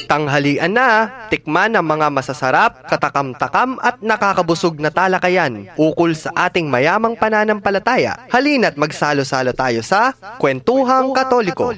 Tanghalian na, tikman ang mga masasarap, katakam-takam at nakakabusog na talakayan ukol sa ating mayamang pananampalataya. Halina't magsalo-salo tayo sa Kwentuhang Katoliko.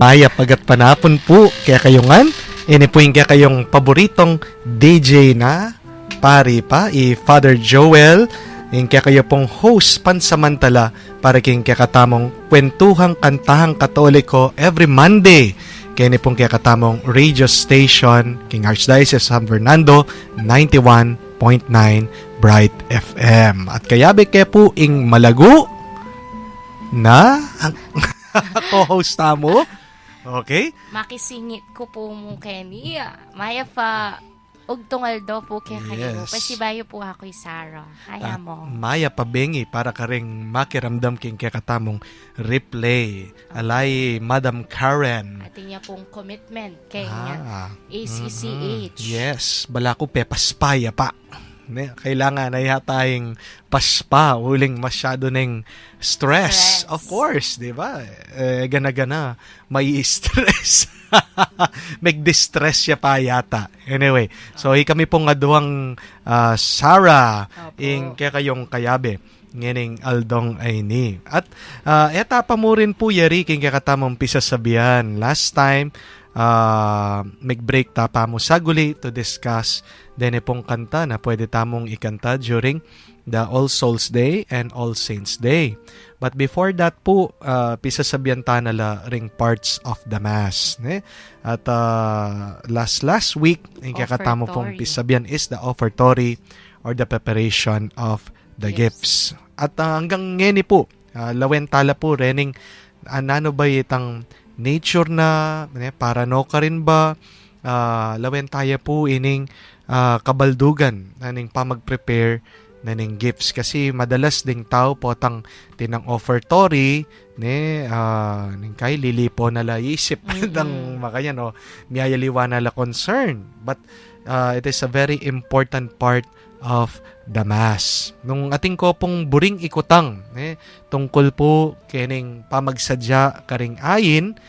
Ay, pagat panapon po, kaya kayongan, ini po yung kaya kayong paboritong DJ na, pari pa, Father Joel, yung kaya kayo pong host pansamantala para kayong kaya katamong Kwentuhang Kantahang Katoliko every Monday. Kaya ni pong kaya katamong radio station, King Archdiocese San Fernando, 91.9 Bright FM. At kayabe kaya po ing malago na ang co-host mo. Okay? Makisingit ko po mo Kenny. Maya pa ugtungal do po kaya kayo. Yes. Pasibayo po ako'y Sarah. Kaya mo. Maya pabengi para ka ring makiramdam king kaya katamong replay. Alay, Madam Karen. Atin niya pong commitment kay niya. ACCH. Yes, bala ko paspaya pa. Kailangan na tayong paspa, uling masyado ng stress. Of course, di ba? Gana-gana, may stress. Mag-distress siya pa yata. Anyway, so kami pong aduang Sarah, ing kaya kayong kayabe. Ngening aldong ay ni. At etapa mo rin po yari king kakatamang pisasabihan. Last time, mag-break tapa mo saguli to discuss dene pong kanta na pwede tamong ikanta during the All Souls Day and All Saints Day. But before that po, pisasabihan ta nala ring parts of the Mass. Ne? At last week, yung kakatamo pong pisasabihan is the offertory or the preparation of the gifts. At hanggang ngayon po, lawen tala po rening ano ba itang nature na, para no ka rin ba, lawen tayo po ining kabaldugan naning pamag-prepare naning gifts. Kasi madalas ding tao po tang tinang offertory, ning kay lilipo na la isip, dang makanya no, miyayaliwa na la concern. But it is a very important part of the Mass. Nung ating ko pong buring ikutang, tungkol po kening pamagsadya karing ayin,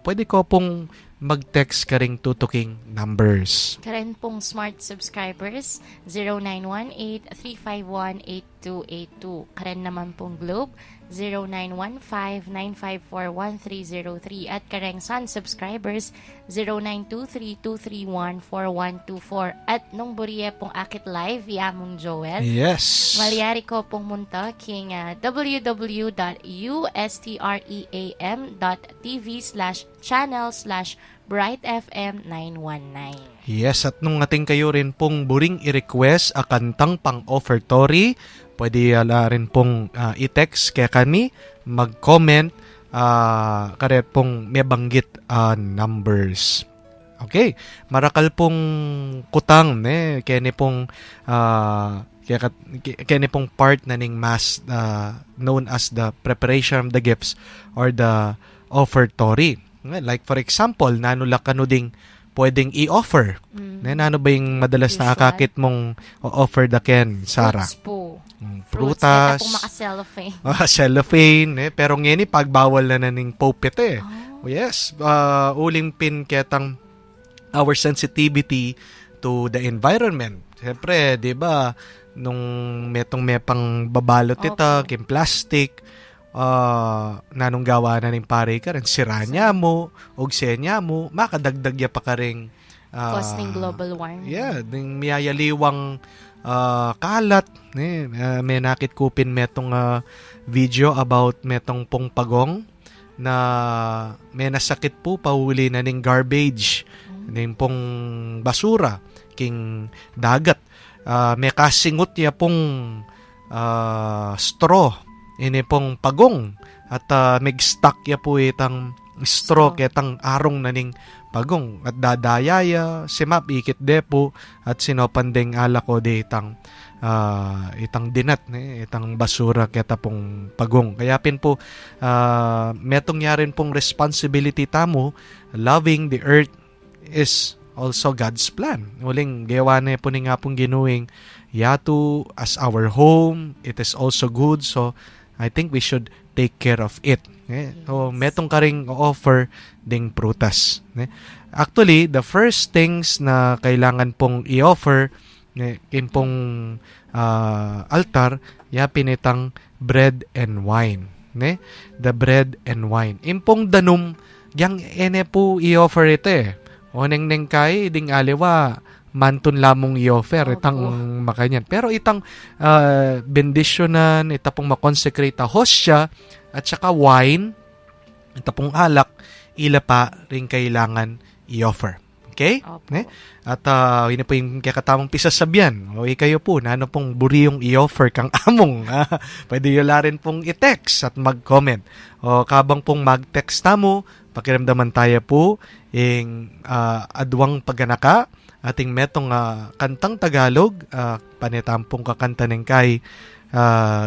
pwede ko pong mag-text karing tutuking numbers. Karen pong smart subscribers, 0918-351-8282. Karen naman pong Globe, 0915-954-1303. At Kareng Sun subscribers, 0923-231-4124. At nung buriye pong akit live, Yamong Joel. Yes. Malyari ko pong munta king www.ustream.tv/channel/Bright FM 919. Yes, at nung ating kayo rin pong buring i-request a kantang pang-offertory, pwede rin pong i-text kaya kami, mag-comment, kare pong may banggit numbers. Okay, marakal pong kutang, kaya ni pong kaya pong part na ning Mass known as the preparation of the gifts or the offertory. Like for example, nanula ka no ding pwedeng i-offer. Nano ba yung madalas nakakakit mong offer da ken, Sarah? Fruits po. Prutas. Fruits. Pong maka-cellophane. Cellophane. Pero ngayon pagbawal na naning pulpit Yes. Uling pin ketang our sensitivity to the environment. Siyempre, di ba, nung may pang babalot ito, kim plastic, nanong gawa na ning pare ka rin, sira niya mo, ugse niya mo, makadagdag ya pa ka rin causing global warming. Yeah, ning miyayaliwang kalat. May nakit kupin metong video about metong pong pagong na may nasakit po pauli na ning garbage, ning pong basura, king dagat. May kasingot ya pong straw, ini pong pagong at mag-stuck ya po itang straw ketang arong naning pagong at dadayaya simap ikit depo at sinopandeng ala ko de itang dinat itang basura keta pong pagong kaya pin po metong yarin pong responsibility tamo. Loving the earth is also God's plan. Uling gawa na po ni nga pong ginuing yatu as our home. It is also good, so I think we should take care of it. O metong ka ring offer ding prutas. Actually, the first things na kailangan pong i-offer kin pong altar, ya pinitang bread and wine. The bread and wine. Impong danum, yang ene po i-offer ito O neng kay, ding aliwa, mantun lamong i-offer, itang makanyan. Pero itang bendisyonan, ita pong makonsecrate a hostya, at saka wine, ita pong alak, ila pa rin kailangan i-offer. Okay? Opo. At yun po yung kakatamang pisasabyan. O kayo po, na ano pong buriyong i-offer kang among. Pwede yun rin pong i-text at mag-comment. O kabang pong mag-text tamo, pakiramdaman tayo po yung adwang paganaka, ating metong kantang Tagalog, panitampong kakanta ng kay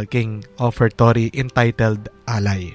king offertory entitled Alay.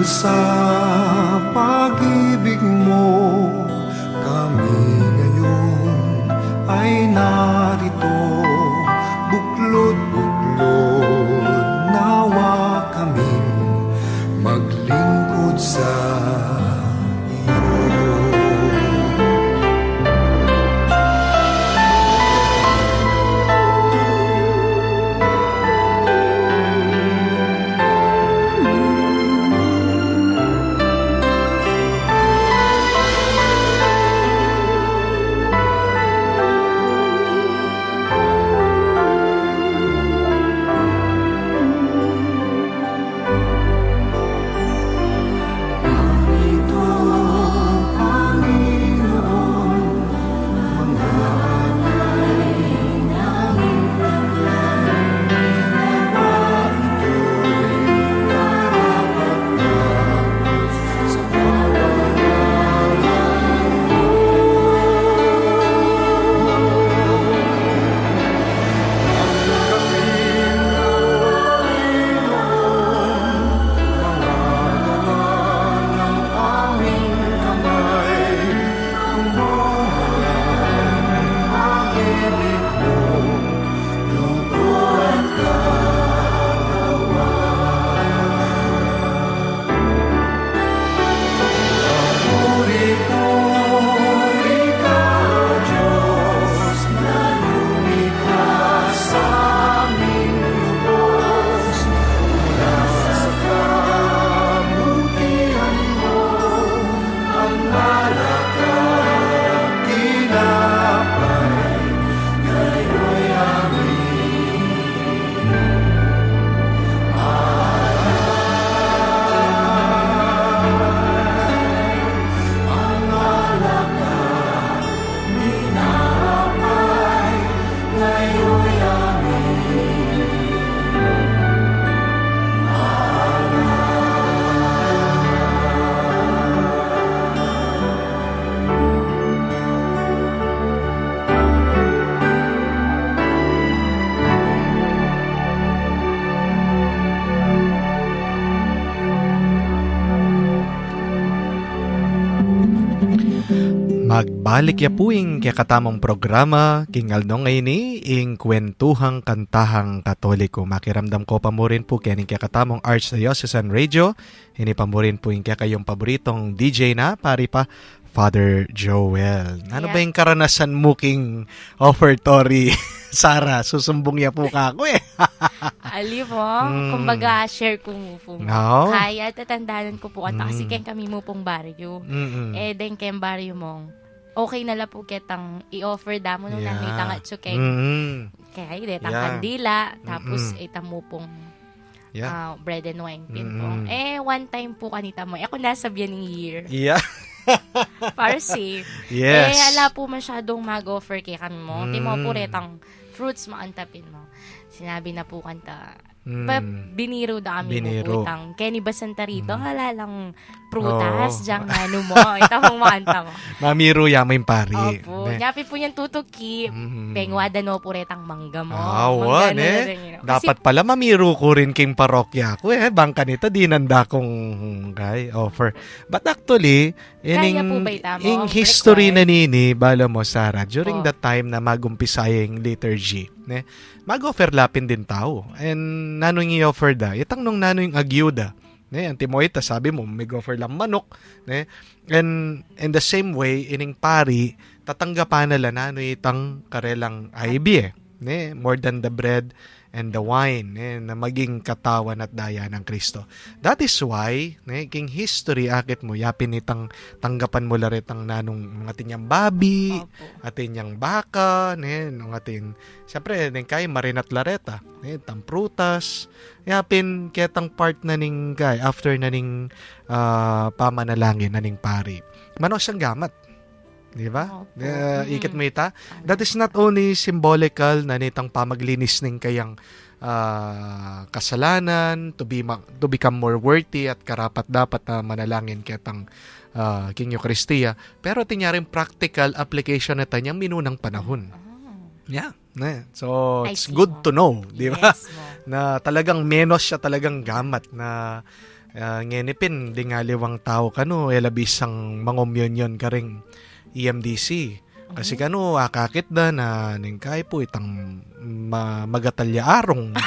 Sa pag-ibig mo, kami ngayon ay narito. Buklod-buklod, nawa kaming maglingkod sa iyo. Magbalik ya po ing katamang programa kingal no ngayon ing kwentuhang kantahang katoliko. Makiramdam ko pa mo rin po kining katamang Archdiocesan Radio. Ini pa mo rin po ing kayong paboritong DJ na pari pa Father Joel. Ano ba yung karanasan mo king offertory? Sara, susumbong niya po ka ako Ali po, kumbaga share ko mo po. No? Kaya tatandaan ko po ata kasi ken kami mo pong baryo. Den ken baryo mong okay na la po ketang i-offer damo nung nanay tanga tsukeng. Kaya ide tang kandila tapos itam mo pong bread and wine pin po. One time po kanita mo. Ako nasa biyaning year. Yeah. Para safe. Yes. Ala po masyadong mag-offer kay kami mo. Timo po retang fruits maantapin mo. Sinabi na po kanta. Biniro da kami mo putang. Kenny Basanta rito, halalang prutas, diyang nano mo. Ito mong makanta mo. Mamiro yamin pari. Opo. Nyapi po niyang tutuki. Pengwada no po retang mangga mo. Awan Dapat pala mamiro ko rin king parokya ko bangka nito di nanda kong offer. But actually, in history na nini, bala mo Sarah, during that time na magumpisayang liturgy, mag-offer lapin din tao. And nanong i-offer da, itang nung nanong agyuda. Ang Timoita, sabi mo, may offer lang manok. And in the same way, ining pari, tatanggapan nila na itang karelang IB more than the bread and the wine na maging katawan at daya ng Kristo. That is why, king history akit mo, yapin itang tanggapan mo laretang nanong mga tinyang babi, atin yung baka, nung atin, siyempre, kay marinat lareta, tang prutas, yapin ketang part na ning kay, after na ning pamanalangin na ning pari. Manos siyang gamat. Di ba? Ikit mo ita. That is not only symbolical na nitang pamaglinis ng kayang kasalanan to become more worthy at karapat dapat na manalangin ketang King Eucharistia, pero tinyaring practical application na tanyang minunang panahon. Yeah. So, it's good to know, di ba? Yes, na talagang menos siya talagang gamat na ngenipin, di nga liwang tao kano, elabisang mangomyonyon ka ring EMDC. Kasi kano, akakit da na ningkay po itang magatalya arong.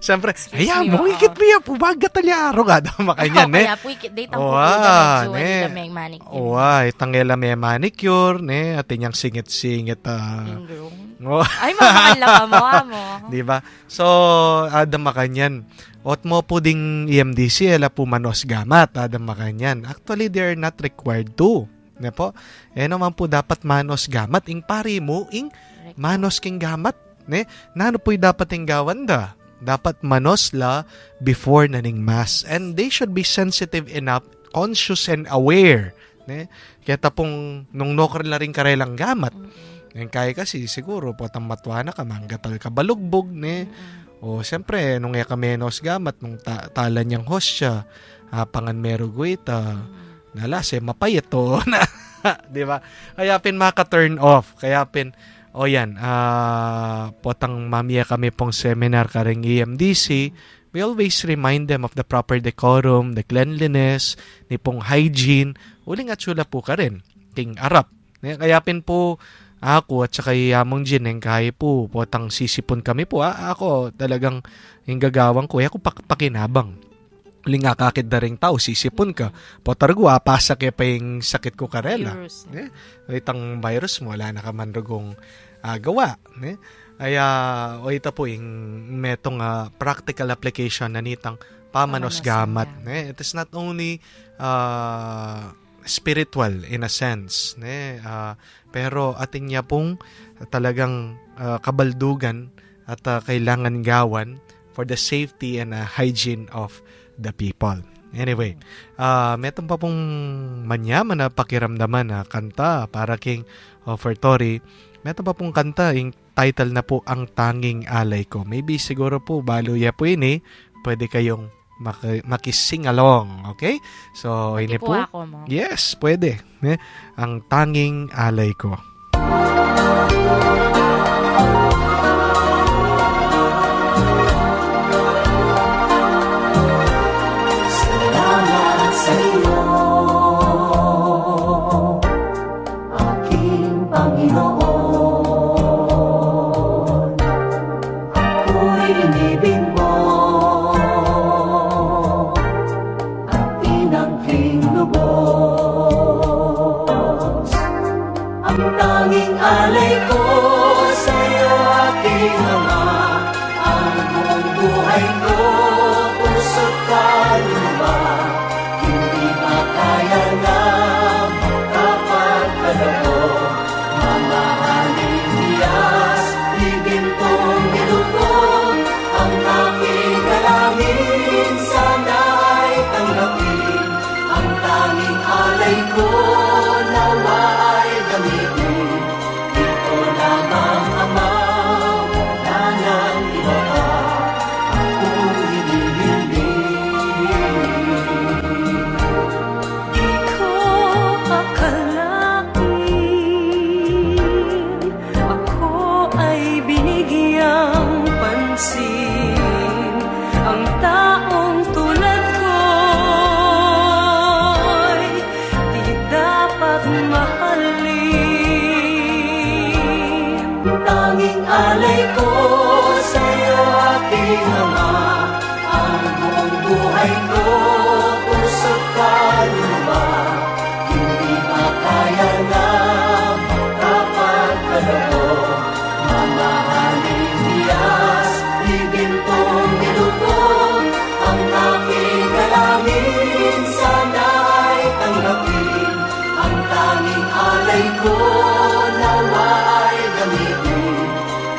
Siyempre, ayan mo, ikit mo yan po, magatalya arong nga daw makanyan. Kaya po, ikit day tang pupuda ng lamay manicure. Itang lamay manicure, atin yung singit-singit. Ay, mamakala mo. Diba? So, adam makanyan. Ot mo po ding EMDC, ala po manos gamat, adam makanyan. Actually, they're not required to. Po? Naman po dapat manos gamat. Ing pari mo, ing manos king gamat. Nano po'y dapat ing gawanda. Dapat manos la before naning mass. And they should be sensitive enough, conscious and aware. Kaya tapong nung nokar na rin karelang gamat. Kaya kasi siguro po tang matwana ka, manggatal ka balugbog. O siyempre, nung ka menos gamat, nung talan niyang hostya, pangan meruguita, nalase, mapayat to. Di ba? Kaya pin maka-turn off. Kaya pin, potang mamiya kami pong seminar karing EMDC, we always remind them of the proper decorum, the cleanliness, ni pong hygiene. Uling at sula po ka rin. King Arap. Kaya pin po, ako at saka yamong Jin, kaya po, potang sisipon kami po. Ako talagang yung gagawang ko, ako pakinabang. Lingakakit na rin tao, sisipon ka. Potargo, pasa kaya pa yung sakit ko karela. Itang virus mo, wala na ka man rugong gawa. Kaya, ito po yung metong practical application na nitang pamanos gamat. It is not only spiritual in a sense. Pero atin niya pong talagang kabaldugan at kailangan gawan for the safety and hygiene of the people. Anyway, metong pa pong manyaman na pakiramdaman na kanta para king offertory. Metong pa pong kanta, yung title na po, Ang Tanging Alay Ko. Maybe siguro po, baluya po ini, pwede kayong makising along. Okay? So, ini po. Ako mo. Yes, pwede. Ang Tanging Alay Ko. alay ko sa'yo, aking Ama. Ang buong buhay ko, puso't kaluluwa, hindi makaya na kapagkaloob. Mamahaling Diyas, ibintong nilubog, ang aking dalangin sana'y tanggapin. Ang tanging alay ko nawa ay gamitin. Ito lamang, Ama, wala nang iba pa akong hinihiling. Di ko akalain ako ay binigyang pansin. Ang taong tulad ko'y di dapat mahalin. Tanging alay ko sa'yo, aking Ama. Ang buong buhay ko, puso't kaluluwa, hindi makaya na kapagkaloob. Mamahaling Diyas, ibintong nilubog, ang aking dalangin sana'y tanggapin. Ang tanging alay ko nawa ay gamitin.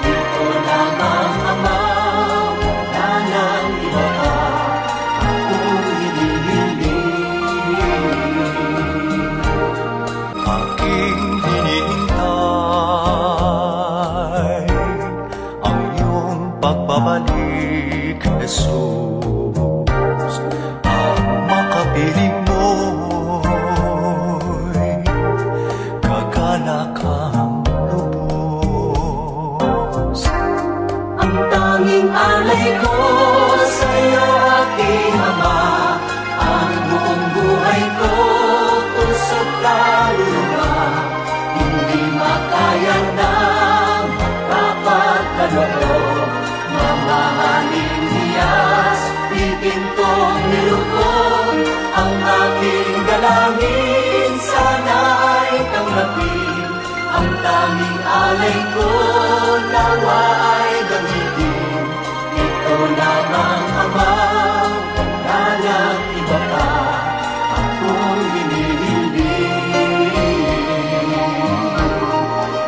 Ito lamang, Ama, wala nang iba pa akong hinihiling. Aking hinihintay ang iyong pagbabalik, Jesus. Ang makapiling mo'y kagalak ang lubos. Ang tanging alay ko sa'yo, aking Ama. Ang buong buhay ko, puso't kaluluwa, hindi makaya na kapagkaloob. Mamahaling Diyas, ibintong nilubog, ang aking dalangin sana'y tanggapin. Ang tanging alay ko nawa ay gamitin. Ito lamang, Ama, wala nang iba pa akong hinihiling.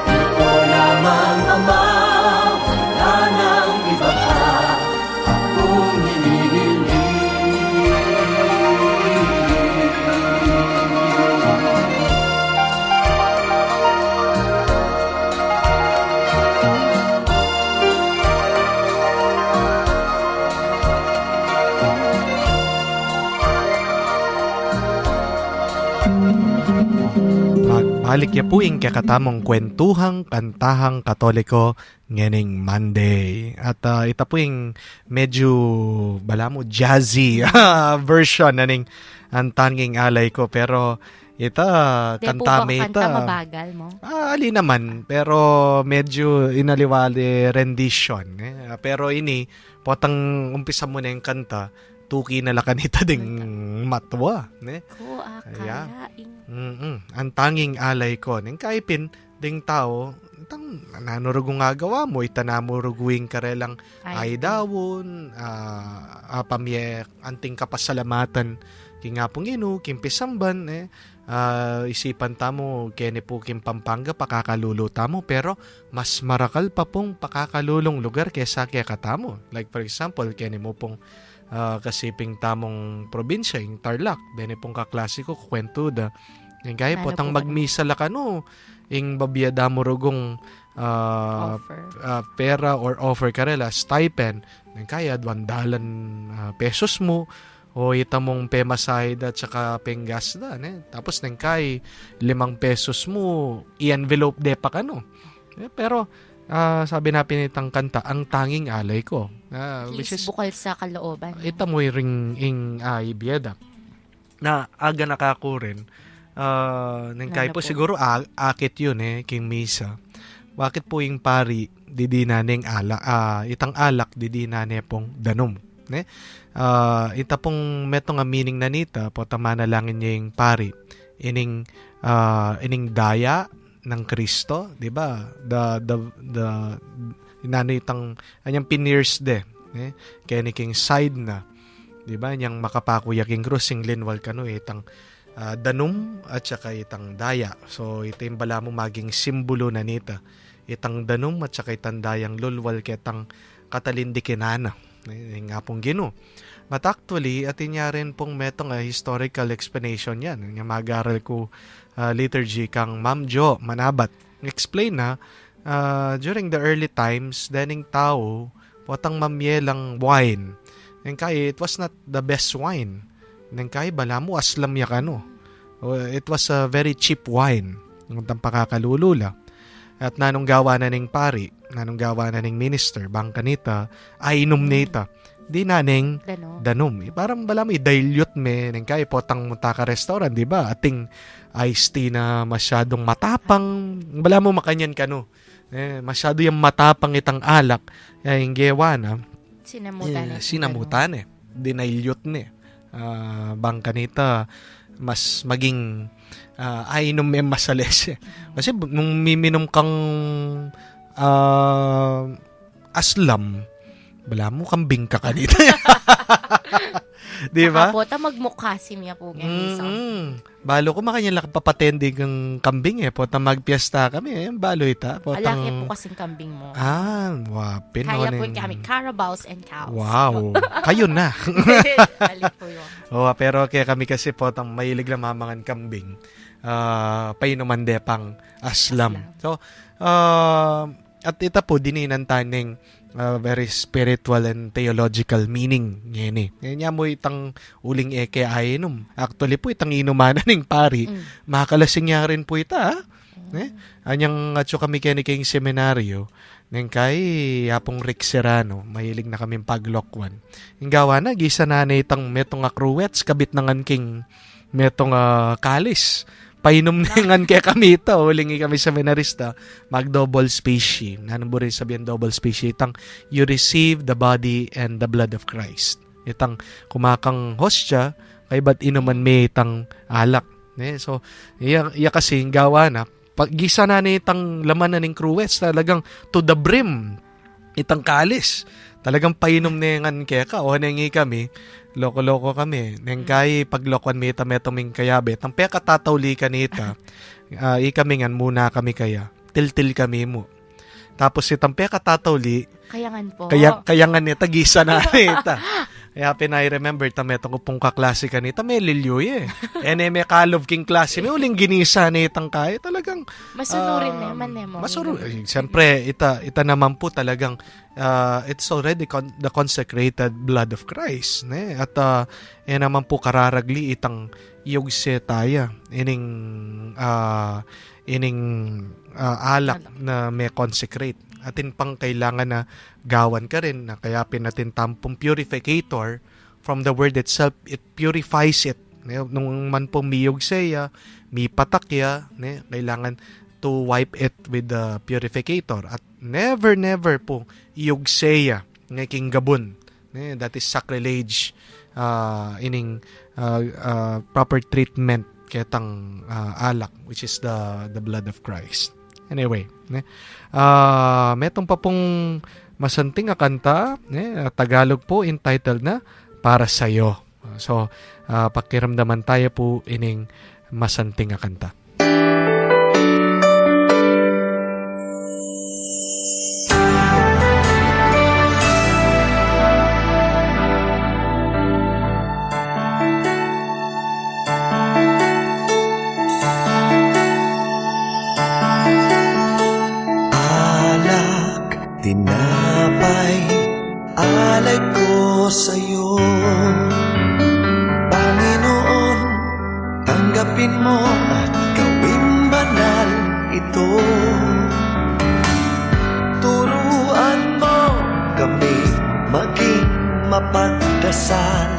Ito lamang, Ama, wala nang iba pa akong hinihiling. Magbalik ya puing kakatamong kwentuhang kantahang Katoliko ngening Monday. At ita puing medyo balamo jazzy version naning ang tanging alay ko. Pero ita Di po ba kantame kanta ita. mabagal mo? Ali naman, pero medyo inaliwali rendition. Pero ini, potang umpisa mo na yung kanta, tuki na lakan ita ding matwa. Ko akalaing. Ang tanging alay ko, ning kaipin, ding tao, tang nanurugo nga gawa mo, itanamuruguing karelang ay dawon, pamye, anting kapasalamatan, kingapong inu, kimpisamban, isipan tamo, kene po kim Pampanga, pakakalulo tamo, pero mas marakal pa pong pakakalulong lugar kesa kaya katamo. Like for example, kene mo pong kasiping tamong probinsya, yung Tarlac, bene pong kaklasiko, kwento da. Yung gaya po, tang magmisa lakano, yung babiyada mo rugong pera or offer karela, stipend, yung kaya, 200 pesos mo, o itamong pemasahid at saka penggas da. Tapos nang kay 5 pesos mo, i-envelope de pa kano. Pero, sabi na pinitang kanta, ang tanging alay ko. Which is, bukal sa kalooban. ita mo ring ibiyada. Na aga nakako rin. Nang kay po, siguro akit yun king misa. Bakit po yung pari, didi na ning itang alak, didi na pong danom. Ita pong metong meaning na nita, po tamana langin niya yung pari. Ining daya, ng Kristo, 'di ba? The inano itang anyang pinierce de, kaya king side na, 'di ba? Yang makapakuya king krus sing linwal kano itang danum at saka itang daya. So ito yung bala mo maging simbolo na nita. Itang danum at saka itang dayang lulwal ketang katalindikinana. Nga pong Ginoo. But actually, atin niya rin pong metong historical explanation yan. Yung mag-aral ko liturgy kang Ma'am Jo Manabat. Explain na, during the early times, daning tao, potang mamyelang wine. And kaya, it was not the best wine. And kaya, bala mo, aslam ya kano. It was a very cheap wine. Yung pakakalulula. At nanong gawa na ning pari, nanong gawa na ning minister, bang kanita, ay inom nita. Di naning danom. Parang bala mo, i-dilute me, nang kaya potang munta ka restaurant, di ba? Ating iced tea na masyadong matapang, bala mo makanyan ka no. Masyado yung matapang itang alak, yung gewa na, sinamutan dinilute ne. Bang kanita, mas maging ainom may masales. Kasi nung miminom kang aslam, bala mo kambing ka kanita. Di ba? Pota magmukasim ya po ganyan. Balo ko makanya lang papatendig ng kambing pota magpiesta kami balo ita. Alaki po kasing kambing mo. Wapin. Kaya po kami carabaos and cows. Wow. Kayo na. Balik po yun. Pero kaya kami kasi potang mahilig lang mamangan kambing. Painuman de pang aslam. So, at ita po dininan taning very spiritual and theological meaning ngayon Ngayon mo itang uling eke ainom. Actually po itang inumanan ng pari. Makalasing niya rin po ita. Anyang atso kami kaniking seminaryo. Nang kay Apong Rick Serrano, mahilig na kaming paglokwan. Yung gawa na, gisa na itang metong akruwets, kabit nangan king metong kalis. Painom nangan kaya kami ito. Hulingi kami sa seminarista. Mag-double specie. Nanong rin sabihin double specie. Itang you receive the body and the blood of Christ. Itang kumakang hostya, kay ba't inuman may itang alak. So, iya kasi gawa na, pag-gisa na itang laman na ng cruets, talagang to the brim. Itang kalis. Talagang painom nangan kaya ka. O nangi kami. Loko-loko kami. Nengkay paglokwan mita metoming kayabet. Ang peka tatawli kanita. Ikamingan muna kami kaya. Til-til kami mo. Tapos itang peka tatawli. Kayangan po. Kayangan nita. Gisa na nita. Kaya remember tametong ko pong kaklase kanita. May lilyoy may kalov king klase. May uling ginisa nitang kaya. Talagang masunurin naman mo. Masunurin. Siyempre, ita naman po talagang it's already the consecrated blood of Christ. At yan naman po kararagli itang yugse taya. Ining alak na may consecrate. Atin pang kailangan na gawan ka rin na kaya pinatin tampong purificator from the word itself, it purifies it. Nung man po miyog siya, mi patakya, kailangan to wipe it with the purificator. At never po iyog siya ngaking gabon. That is sacrilege ining proper treatment ketang alak, which is the blood of Christ. Anyway, metong pa pong masanting kanta, Tagalog po, entitled na Para Sa'yo. So, pakiramdaman tayo po ining masanting kanta. Tinapay, alay ko sa'yo. Panginoon, tanggapin mo at gawin banal ito. Turuan mo kami maging mapagdasal,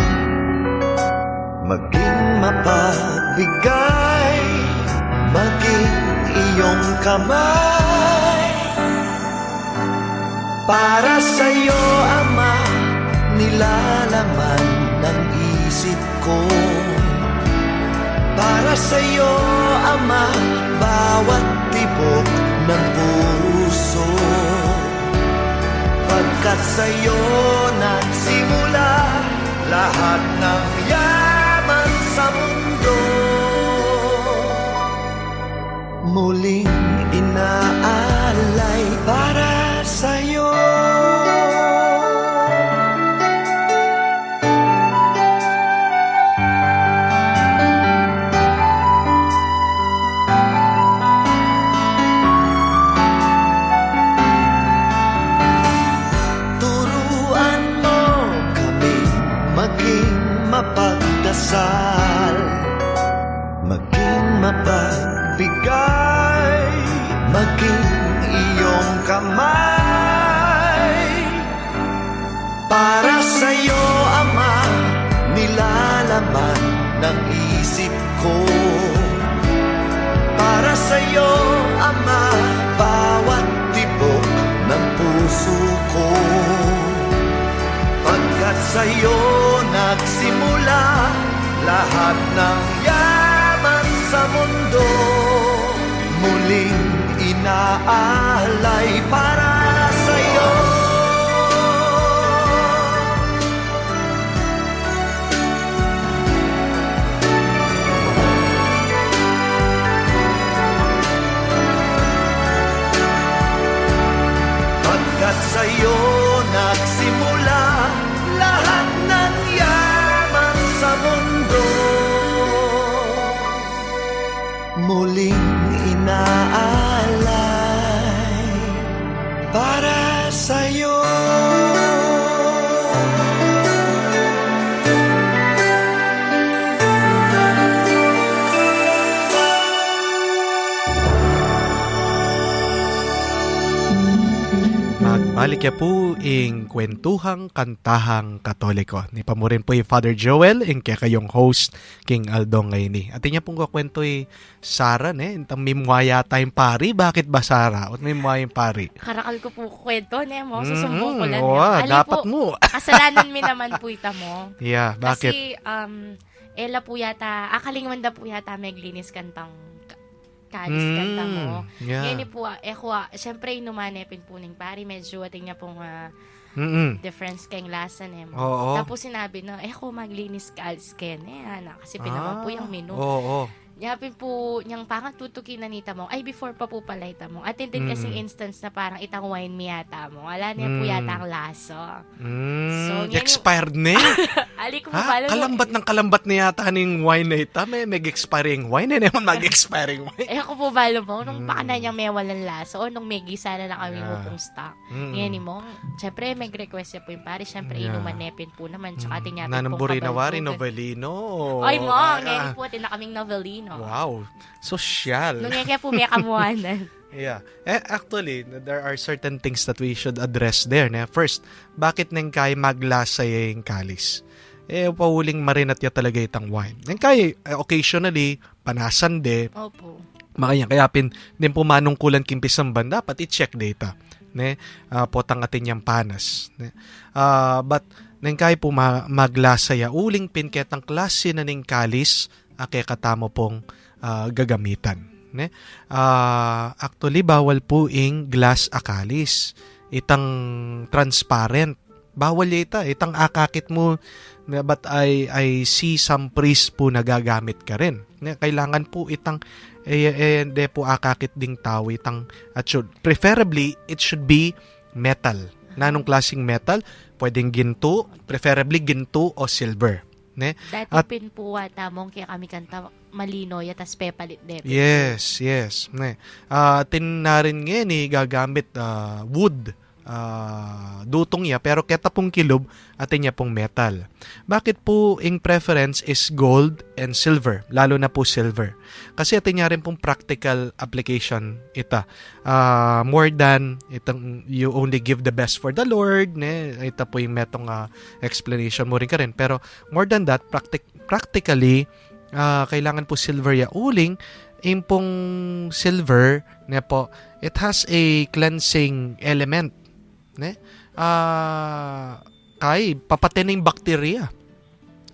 maging mapagbigay, maging iyong kamay. Para sa'yo, Ama, nilalaman ng isip ko. Para sa'yo, Ama, bawat tibok tibok ng puso. Pagkat sa'yo nagsimula lahat ng yaman sa mundo. Muling inaalay para sa'yo. Turuan mo kami maging mapagdasal, maging mapagbigay, maging iyong kamay. Para sa'yo, Ama, nilalaman ng isip ko. Para sa'yo, Ama, bawat tibok ng puso ko. Pagkat sa'yo nagsimula lahat ng yaman sa mundo. Muling inaalay para sa'yo. Pagkat sa'yo nagsimula lahat ng yaman sa mundo. Muling inaalay para sa'yo. Magbalik ya po ing kwentuhang kantahang katoliko. Ni pamurin po yung Father Joel, ing kaya kayong host, King Aldo ngayon ni. At niya pong kakwento Sara, intang mimwaya tayong pari. Bakit ba Sara? At mimwaya yung pari? Karakal ko po kwento, mo. Susumbong ko lang. Dapat mo. Kasalanan mi naman po ita mo. Yeah, bakit? Kasi, ela po yata, akalingwanda po yata meglinis kantang kalis kanta mo. Yeah. Ngayon po, syempre inumanepin po ng pari, medyo ating niya pong difference kayong lasa mo. Oo. Tapos sinabi na, maglinis kalis ken. Kasi pinaman po yung menu. Oo. Yapin po, niyang pangat tutukin na nita mo, before pa po pala ita mo. At din kasing instance na parang itang wine mi yata mo. Wala niya po yata ang laso. So, expired na ali ko po pala. Kalambat na yata ng wine na ita. May expiring wine. Naman mag-expiring wine. Ako po balo mo, nung pakana niyang may walang laso, o nung may gisa na lang kami mo pong stock. Ngayon mo, syempre, may request po yung pari. Syempre, inumanepin po naman. Tsaka ating natin pong Nanamburi na wari, kabalbugan. novelino. Ay mo, ngayon po atin na kaming novelino. Wow, social. Nung kaya po may kamuhanan. Yeah. Actually, there are certain things that we should address there. First, bakit nang kaya maglasay yung kalis? Pauling marinat ya talaga itang wine. Nang kaya, occasionally, panasan de. Opo. Kaya din po manungkulan kimpisang banda, dapat i-check data. Potang atin yung panas. But, nang kaya po maglasaya, uling pinketang klase na ning kalis, katamo pong gagamitan. Actually, bawal po ing glass akalis. Itang transparent. Bawal ita. Itang akakit mo, but I see some priest po nagagamit ka rin. Kailangan po itang de po akakit ding tao itang preferably it should be metal. Nanong klaseng metal? Pwedeng ginto, preferably ginto o silver. Dati pin po mong kaya kami kanta malino yatas pepalit de. Yes. Tinarin ngayon gagamit wood. Dutong niya pero keta pong kilob atin niya pong metal. Bakit po ang preference is gold and silver, lalo na po silver? Kasi atin niya rin pong practical application ita. More than itang you only give the best for the Lord, ita po yung metong explanation mo rin ka rin. Pero more than that, practically kailangan po silver ya uling impong silver po, it has a cleansing element. Kay papatining bacteria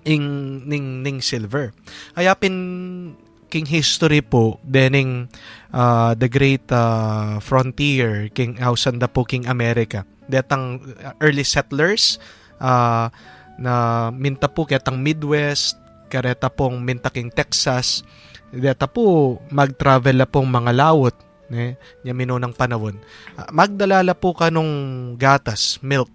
ning silver. Kaya king history po, dening the great frontier, king Ausanda po king America. Detang early settlers, na minta po ketang Midwest, kareta pong minta king Texas, deta po mag-travel la pong mga lawot, yamino ng panahon. Magdalala po kanong gatas, milk.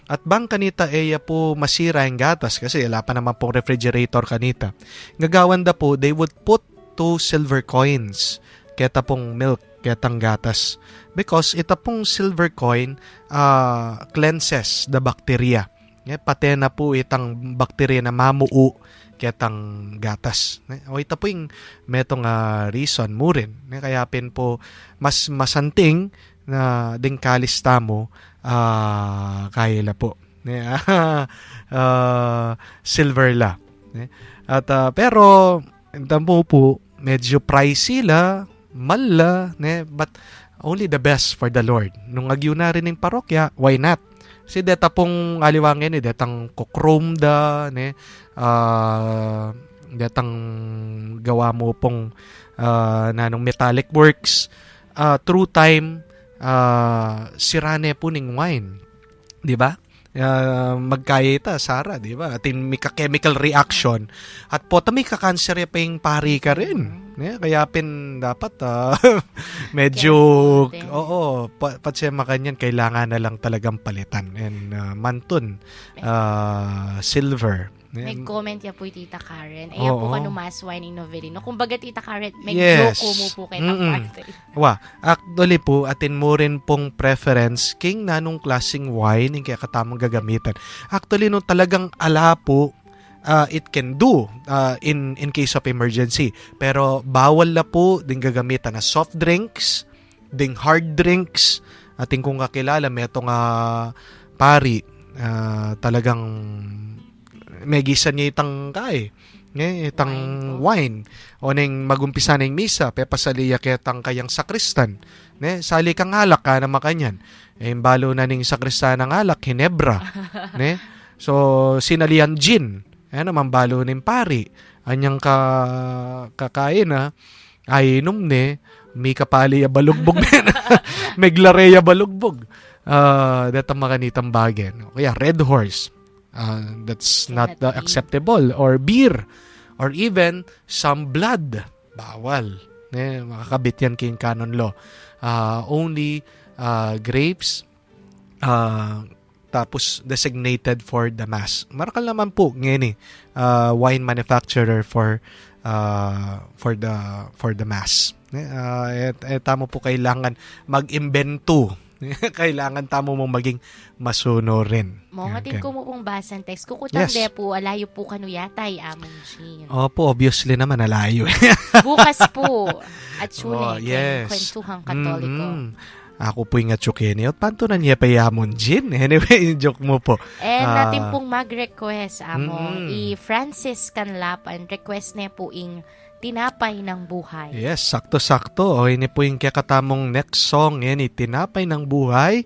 At bang kanita eya po masira yung gatas kasi wala pa naman pong refrigerator kanita. Gagawan da po, they would put 2 silver coins keta pong milk, ketang gatas. Because ita pong silver coin cleanses the bacteria. Pati na po itang bacteria na mamuu ketang gatas. O ita po yung metong reason mo rin. Kaya pin po mas masanting na ding kalista mo kaya la po. Silver la. At pero tamo po medyo pricey la, mala, but only the best for the Lord. Nung agyo na rin ng parokya, why not? Kasi deta pong aliwangin detang kukrome da, detang gawa mo pong nanong metallic works, through time sirane po ning wine, di ba? Magkaya ita Sara, di ba? Atin may chemical reaction at po may ka-cancer pa yung pari ka rin. Kaya pin dapat medyo patsema kanyan kailangan na lang talagang palitan and mantun silver. May comment ya po Tita Karen. Ayan Oo. po kanu mas wine in Novelino. Kumbaga Tita Karen, may Yes. joke mo po kay Taparte. Actually po, atin mo rin pong preference king nanong klaseng wine yung kaya katamang gagamitan. Actually, no talagang ala po, it can do in case of emergency. Pero bawal na po din gagamitan na soft drinks, ding hard drinks, ating kung kakilala, metong pari, talagang may gisan niya itang itang wine. O neng magumpisa ng misa, pepasaliya ketang kayang sakristan. Sali kang alak ka na makanyan. Balo na ning sakristan ng alak, Hinebra. So, sinalian gin. Naman balo ning pari. Anyang kakain ay inom may kapali ya balugbog. May glareya balugbog. Datang makanitang bagen. Kaya Red Horse. That's not acceptable. Or beer. Or even some blood. Bawal. Makakabit yan king canon law. Only grapes tapos designated for the mass. Marakal naman po ngayon wine manufacturer for the mass. Tamo po kailangan mag-imbento. Kailangan tamo mong maging masuno rin. Mongatin ko mo pong basan text. Kukutang Yes. po, alayo po kanuyatay, amon Jean. Opo, obviously naman, alayo. Bukas po. At sune, yes. kwentuhang katoliko. Ako po yung atsukene. At panto na niya payamon, Jin. Anyway, joke mo po. Natin pong mag-request, i-Francis Canlapan, request niya po ing Tinapay ng Buhay. Yes, sakto-sakto. O, ini po yung kakatamong next song. Yan, Tinapay ng Buhay,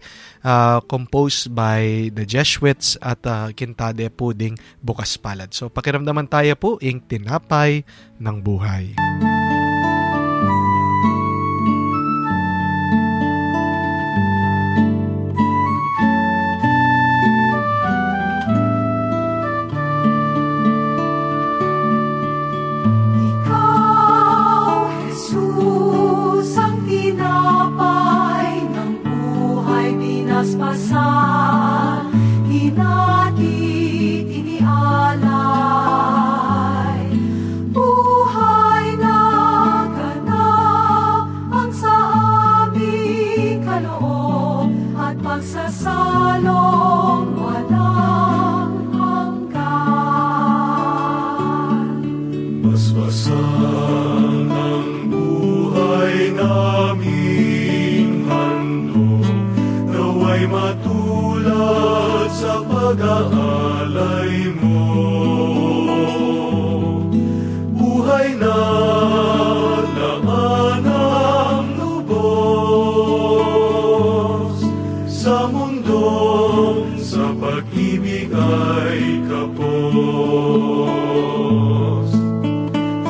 composed by the Jesuits at kintade po ding Bukas Palad. So, pakiramdaman tayo po yung Tinapay ng Buhay. Jesus ang tinapay ng buhay pinaspasan, hinatid inialay. Buhay na ganap ang sa aming kaloob at pagsasalong walang hanggan. Basbasan ang buhay naming handog, naway matulad sa pag-aalay mo. Buhay na laman ang lubos, sa mundong sa pag-ibig ay kapos.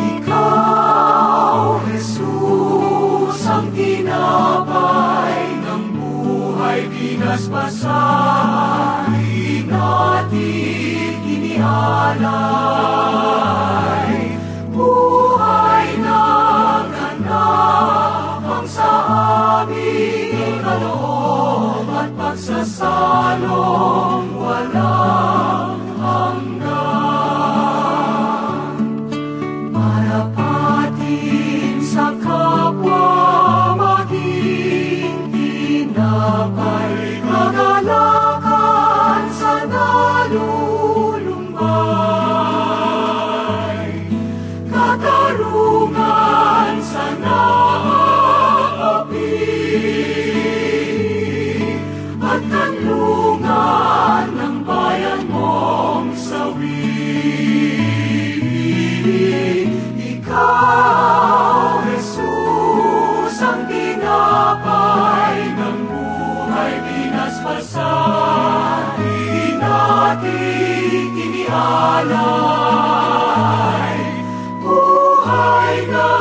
Ikaw basbasan, di natin inialay. Buhay na ganapang sa aming kaloob at pagsasalong walang hanggan. Marapatin sa kapwa maging tinapay, kagalakan sa nalulumbay, katarungan sa naapi, at kanlungan ng bayan mong sawi. Ikaw, Jesus, ang tinapay ng buhay, binasbasan, di natin inialay. Buhay na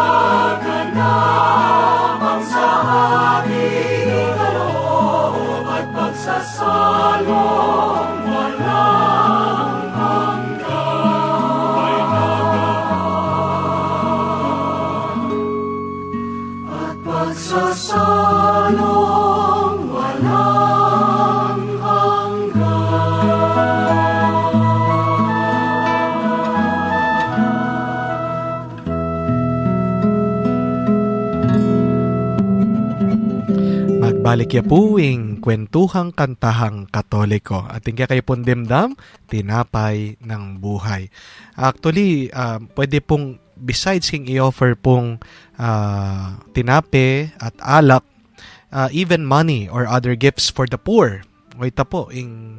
ganapang sa aming kaloob at pagsasalong walang hanggan. At pagsasalong walang Magbalik ya puwing kwentuhang kantahang Katoliko. Ating kaya kayo pong dimdam, tinapay ng buhay. Actually, pwede pong, besides king i-offer pong tinape at alak, even money or other gifts for the poor. O ita po, ing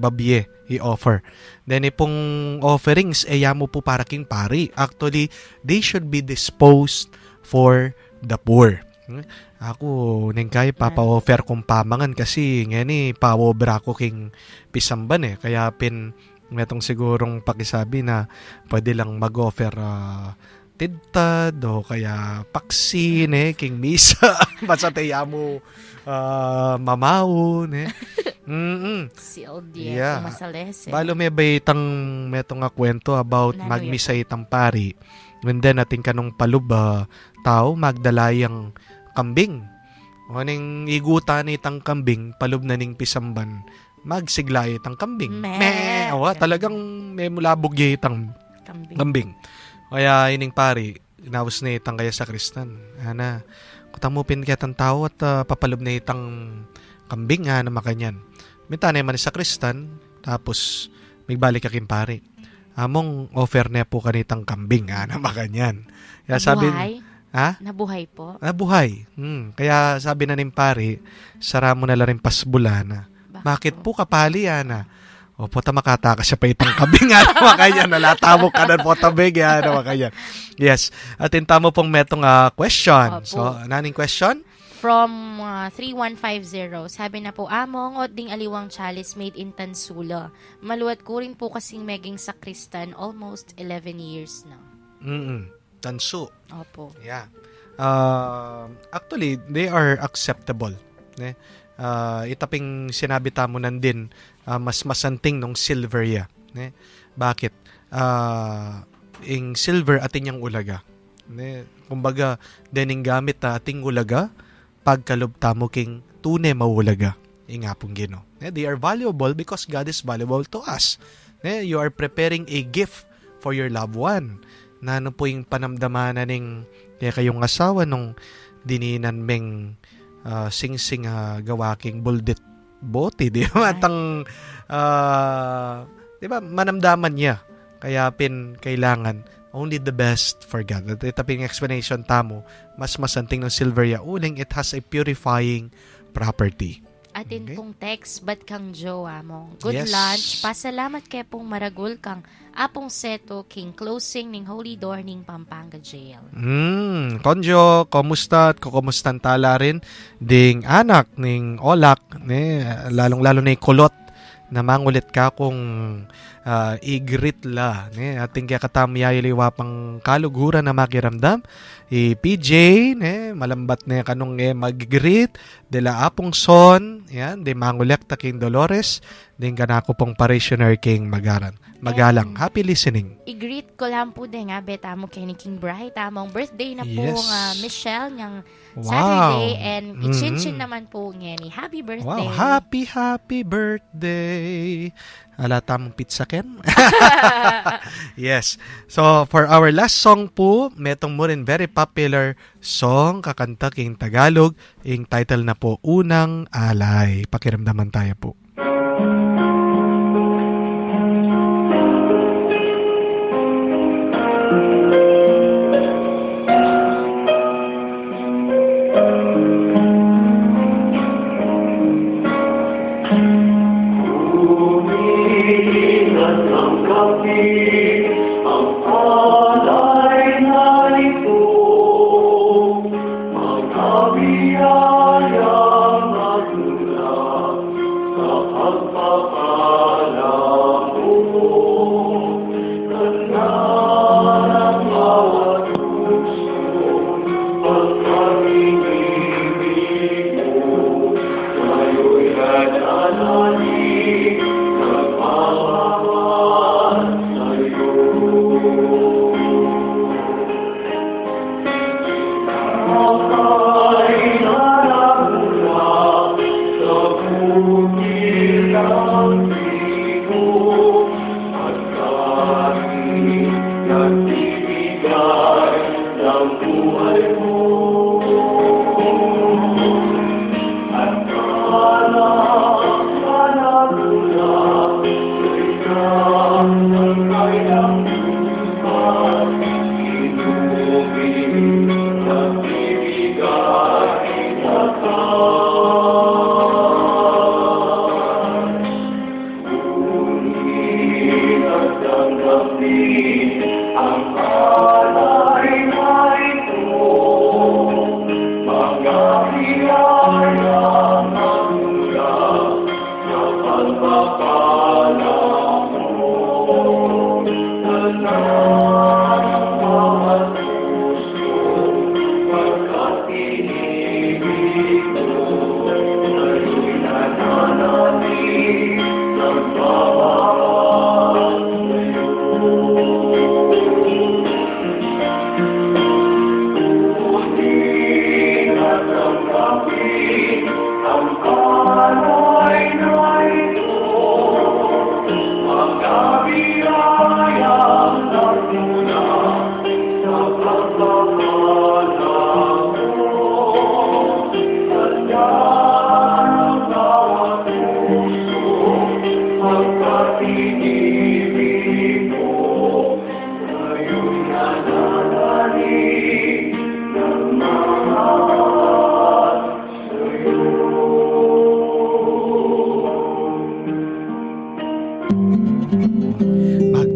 babye i-offer. Then ipong offerings, yamo po para king pari. Actually, they should be disposed for the poor. Ako, neng kay papa-offer kong pamangan kasi ngani pawobra ko king pisamban kaya metong sigurong pakisabi na pwede lang mag-offer tidtad o kaya paksin king misa basta tayamo mamawon Si Oldie, Yeah. masales Balo may baytang metong kwento about Nano magmisa itang pari. And then ating kanong paluba tao magdalayang kambing. O ning igutan itang kambing palub na ning pisamban magsigla itang kambing. Meh. Awa, talagang may mulabog itang kambing. kambing. Kaya ining pari inawas na itang kaya sa kristan. Ana, kutamupin kaya tang tao at papalub na itang kambing na makanyan. Minta na man sa kristan tapos migbalik aking pari. Among offer na po kanitang kambing na makanyan. Kaya sabi, Nabuhay? ha? Nabuhay po? Buhay. Kaya sabi na ning pari, sara mo na lang rin pasbulana. Bakit po kapali na? O po ta makataka siya pa itang kambing makanyan. Nalatamo ka na po tabig makanyan. Yes. At intamo pong metong question. Opo. So, naning question? From 3150, sabi na po, among ot ding aliwang chalice made in Tansula. Maluwat ko rin po kasing meging sakristan almost 11 years na. Tanso. Opo. Yeah. Actually, they are acceptable. Itaping sinabi tamo nandin, mas masanting nung silver ya. Bakit? Ing silver atin yung ulaga. Kumbaga, dening gamit ating ulaga, pagkalob tamo king tune maulaga. Nga pong Gino. They are valuable because God is valuable to us. You are preparing a gift for your loved one. Na ano po yung panamdaman na ning kaya kayong asawa nung dininan meng sing-sing gawaking buldit bote, di ba? Matang, di ba, manamdaman niya. Kaya kailangan only the best for God. At ito ping explanation tamo, mas masanting ng silver ya uling, it has a purifying property. Atin Okay. pong text, ba't kang jowa mo? Good Yes. lunch. Pasalamat kay pong maragul kang apong seto king closing ning Holy Door ning Pampanga Jail. Konjo, kumusta at kumustan tala rin ding anak ning Olak, lalong-lalo na kulot na mangulit ka kung i-greet la. Ating kaya katamiyayaliwa pang kaluguran na makiramdam. PJ, malambat na kanong mag-greet. De la apong son, yan, de mangulekta king Dolores, din kanako pong parishioner king Magalang. Happy listening. I-greet ko lang po din nga, beta mo kay ni King Bright. Tamang birthday na po Yes. nga Michelle ng Wow. Saturday. And i-chin-chin naman po nga ni. Happy birthday. Wow, happy birthday. Ala, tamang pizza, Ken? Yes. So, for our last song po, metong mo rin very popular song, kakanta king Tagalog. Yung title na po, Unang Alay. Pakiramdaman tayo po.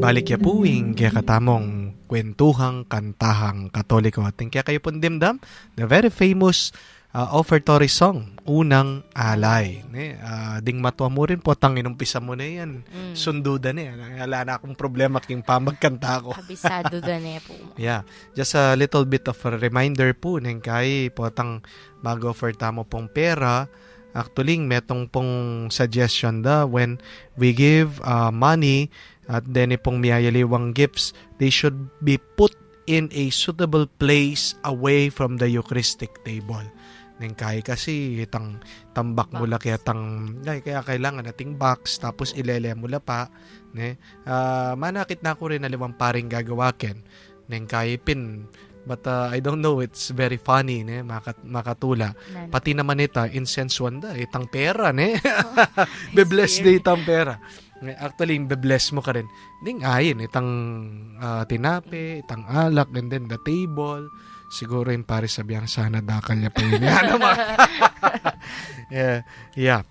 Balik ya puwing kaya katamong kwentuhang kantahang Katoliko. Ating kaya kayo pong dimdam, the very famous offertory song, Unang Alay. Ding matwa mo rin po, tang inumpisa mo na yan. Sunduda na yan. Wala na akong problema king pamagkanta ko. Kabisado da na po. Yeah, just a little bit of a reminder po, neng kay po tang mag-offer tamo pong pera. Actually, metong pong suggestion da when we give money at then pong miyayaliwang gifts, they should be put in a suitable place away from the Eucharistic table. Neng kaya kasi itang tambak mula kaya kaya kailangan nating box tapos ilele mula pa manakit na ako rin na limang paring gagawakin neng kaya pin. But I don't know, it's very funny, makatula. Pati naman ito, incense wanda, itang pera, Be-bless day itang pera. Actually, be-bless mo ka rin. Ding ayin, itang tinape, itang alak, and then the table. Siguro yung pare sabihang sana dakal niya pa yun. Yeah.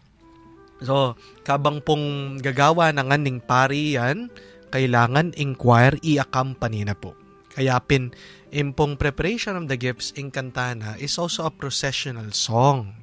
So, kabang pong gagawa ng aning pari yan, kailangan inquire, i-accompany na po. Kaya impong preparation of the gifts in kantana is also a processional song.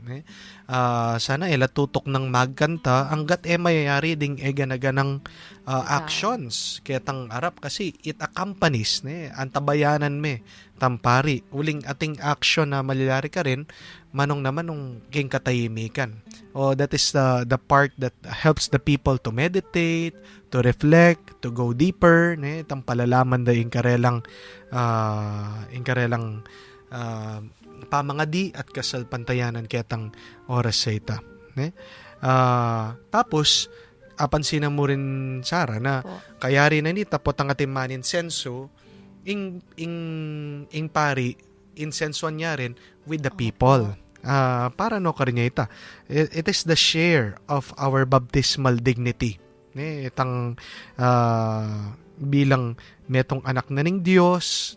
Sana tutok ng magkanta hanggat mayayari ding ganaganang actions ketang arap kasi it accompanies antabayanan me tampari uling ating action na malilari ka rin manong naman nung king katahimikan. That is the part that helps the people to meditate, to reflect, to go deeper, tang palalaman da inkarelang pamangadi at kasalpantayanan ketang oras sa ita. Tapos apansin mo rin, Sarah, na kaya rin na ni tapot ang atimanin senso ing pari insensuan niya rin with the people. Para no karin niya ita. It is the share of our baptismal dignity. Itang bilang metong anak na ning Diyos,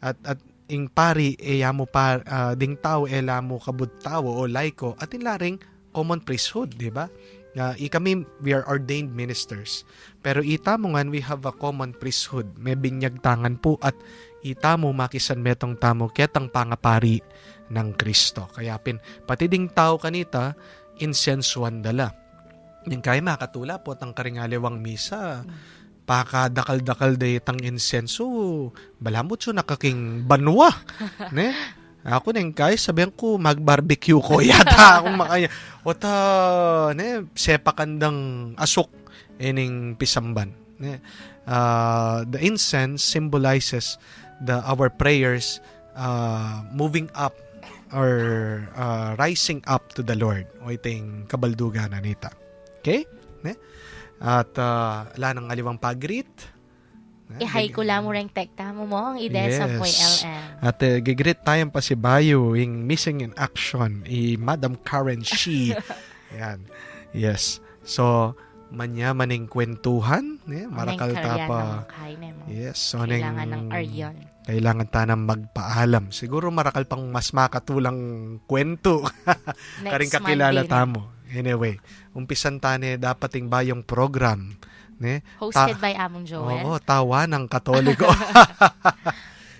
at ing pari mo pa ding tao mo kabud tao o laiko at inlaring common priesthood, di ba? Kami, we are ordained ministers. Pero ita mo nga, we have a common priesthood. May binyag tangan po at ita mo makisan metong tamo ketang pangapari ng Kristo. Kaya pati ding tao kanita, insensuan dala. Yung kaya makatula po ang karingalewang misa, pakadakal-dakal day tang insenso, balamot so nakaking banwa. Ako neng kay sabihan ko mag-barbecue ko yata akong makaya. Sepakandang asok ining pisamban. The incense symbolizes our prayers moving up or rising up to the Lord. O iting kabaldugan na nita. Okay? At nang aliwang pagrit. Ihay ko lang mo rin tekta mo ang idesa po LM. At gigrit tayong pasibayo yung missing in action Madam Karen Shi. Yan. Yes. So, maning kwentuhan. Marakal tapa. Yes. So, kailangan ng aryon. Kailangan tanang magpaalam. Siguro marakal pang mas makatulang kwento. Karing kakilala tamo. Anyway, umpisan tane dapating bayong program. Hosted by Among Joel. Oo, tawa ng Katoliko.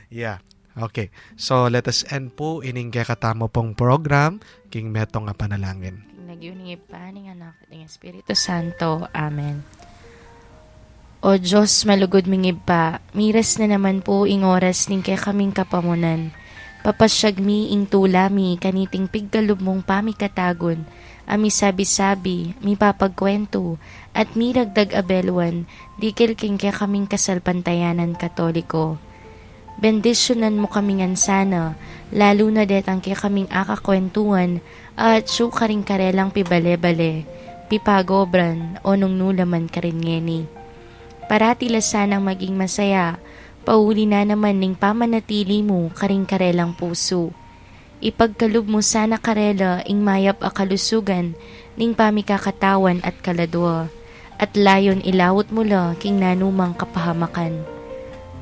Yeah. Okay. So, let us end po ining katamo pong program. King meto nga panalangin. Nagyuningip pa ning anak ng Espiritu Santo. Amen. O Diyos, malugod mingib pa, miras na naman po ing oras ning kay kaming kapamunan. Papasyag mi ing tulami, kaniting pigkalub mong pamikatagon, ami sabi-sabi, mi papagkwento, at mi dagdag abelwan, dikil king kay kaming kasalpantayanan Katoliko. Bendisyonan mo kaming ansana, lalo na detang kay kaming akakwentuhan, at syukaring karelang pibale-bale, pipagobran, o nung nulaman karingeni. Parati lasanang maging masaya, pauli na naman ning pamanatili mo karing karelang puso. Ipagkalub mo sana karela ing mayap akalusugan ning pamikakatawan at kaladwa, at layon ilawot mo la king nanumang kapahamakan.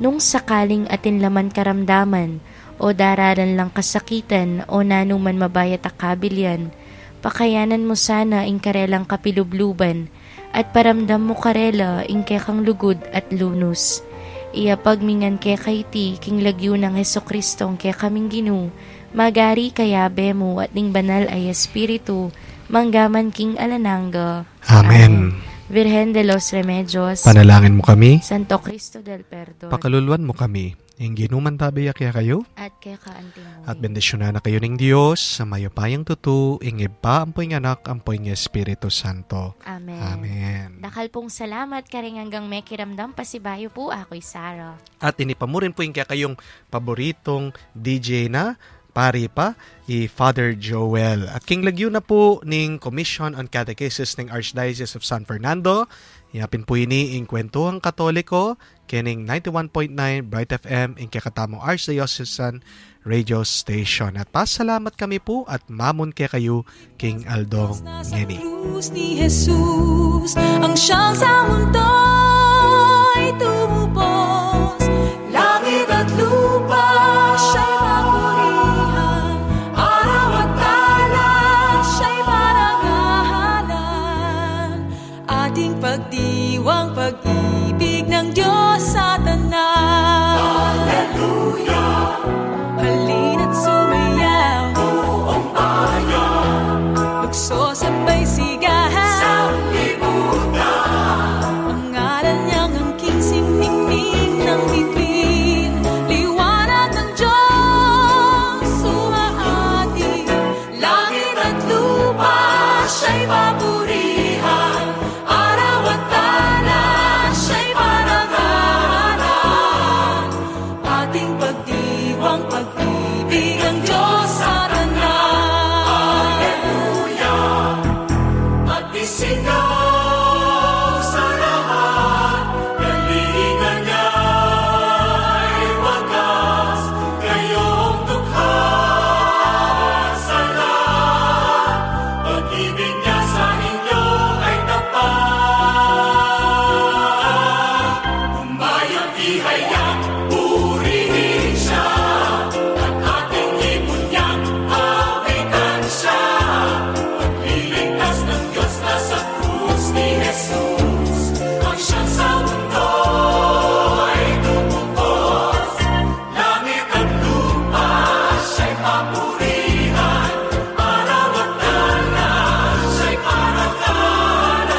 Nung sakaling atin laman karamdaman, o dararan lang kasakitan, o nanuman mabayat akabilyan, pakayanan mo sana ing karelang kapilubluban, at paramdam mo karela ing kekang lugod at lunus. Iya pagmingan ke kayti king lagyo ng Hesukristo ke kaming Ginu, magari kayabe mo at ning banal ay Espiritu, manggaman king alananga. Amen. Virgen de los Remedios, Panalangin mo kami. Santo Cristo del Perdón, Pakaluluan mo kami. Yung ginuman tabiyak kaya kayo. at kay kaanting mo. At bendisyonan na kayo ng Diyos sa mayupayang tutu, ingib pa ampoy ng anak, ampoy ng Espiritu Santo. Amen. Amen. Dakal pong salamat karing hanggang may kiramdam pasibayo po ako'y Sarah. At inipamurin po yung kaya kayong paboritong DJ na pari pa, Father Joel. At king lagyo na po ning Commission on Catechesis ng Archdiocese of San Fernando. Yapin po ini ing Kwentuhang Katoliko, kining 91.9 Bright FM, ing kakatamong Archdiocesan Radio Station. At pasalamat kami po at mamon kaya kayo, King Aldong Ngeni. Krus ni Jesus, ang siyang sa mundo'y tumupos. Langit at lupa, siya'y papurihan. Araw at tala, siya'y parangalan. Ating pagdiwang pag-ibig ng Diyos sa tanan. Hallelujah! Halina't sumayaw, buong bayan. Lukso sabay sigahan, sa libutan. Ang kapurihan, araw at talas ay parangalan.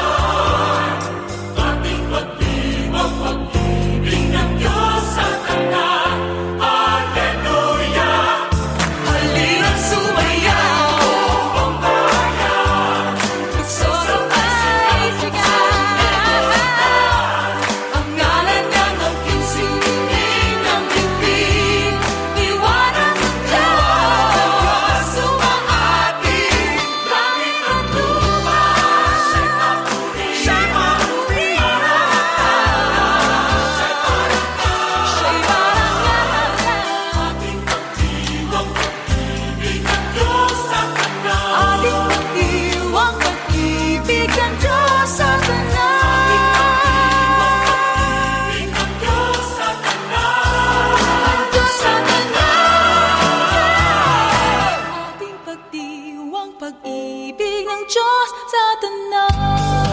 Ating pagdiwang pag-ibig ng Diyos sa tanan. Hallelujah! Halina't sumayaw, buong bayan. Magsasabay sigaw. Ang ngalan niyang aking singin ng bibig. Liwanag ng Diyos, sumaatid. Langit at lupa, siya'y papurihan. Siya'y parangalan. Ating pagdiwang pag-ibig ng Diyos sa tanan. Ating pagdiwang pag-ibig ng Diyos sa tanan. Pag-ibig ng Diyos sa tanan. Diyos sa tanan. Ating pagdiwang pag-ibig ng Diyos sa tanan.